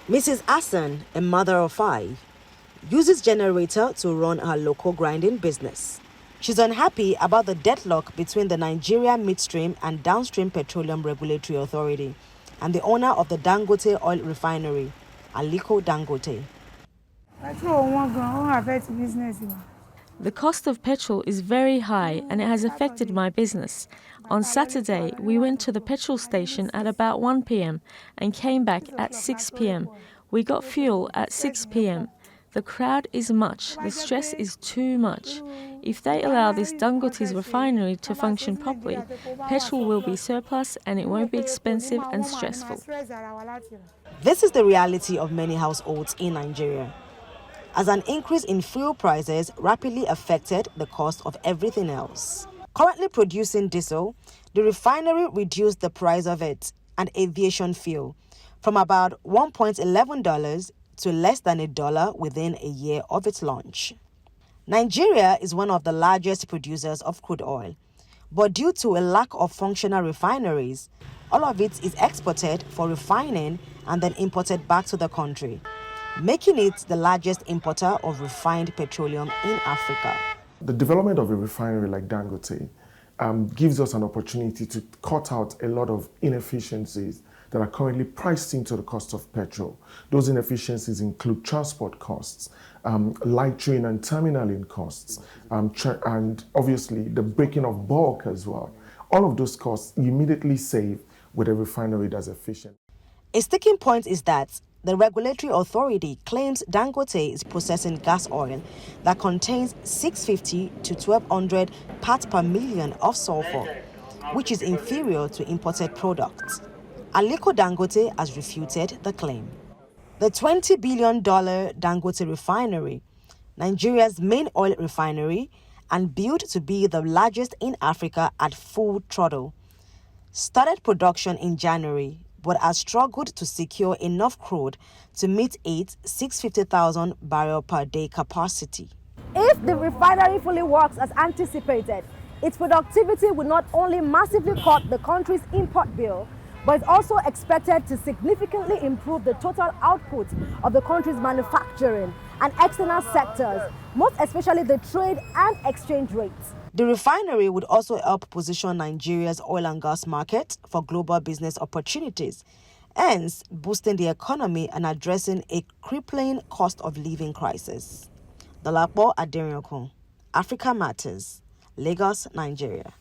Mrs. Hassan, a mother of 5, uses generator to run her local grinding business. She's unhappy about the deadlock between the Nigeria Midstream and Downstream Petroleum Regulatory Authority and the owner of the Dangote oil refinery, Aliko Dangote. The cost of petrol is very high and it has affected my business. On Saturday, we went to the petrol station at about 1 p.m. and came back at 6 p.m. We got fuel at 6 p.m. The crowd is much, the stress is too much. If they allow this Dangote's refinery to function properly, petrol will be surplus and it won't be expensive and stressful. This is the reality of many households in Nigeria, as an increase in fuel prices rapidly affected the cost of everything else. Currently producing diesel, the refinery reduced the price of it and aviation fuel from about $1.11 to less than $1 within a year of its launch. Nigeria is one of the largest producers of crude oil, but due to a lack of functional refineries, all of it is exported for refining and then imported back to the country, making it the largest importer of refined petroleum in Africa. The development of a refinery like Dangote gives us an opportunity to cut out a lot of inefficiencies that are currently priced into the cost of petrol. Those inefficiencies include transport costs, light train and terminaling costs, and obviously the breaking of bulk as well. All of those costs you immediately save with a refinery that's efficient. A sticking point is that the regulatory authority claims Dangote is processing gas oil that contains 650 to 1200 parts per million of sulfur, which is inferior to imported products. Aliko Dangote has refuted the claim. The $20 billion Dangote refinery, Nigeria's main oil refinery and built to be the largest in Africa at full throttle, started production in January but has struggled to secure enough crude to meet its 650,000 barrel per day capacity. If the refinery fully works as anticipated, its productivity will not only massively cut the country's import bill, but it's also expected to significantly improve the total output of the country's manufacturing and external sectors, most especially the trade and exchange rates. The refinery would also help position Nigeria's oil and gas market for global business opportunities, hence boosting the economy and addressing a crippling cost of living crisis. Dolapo Aderiokun, Africa Matters, Lagos, Nigeria.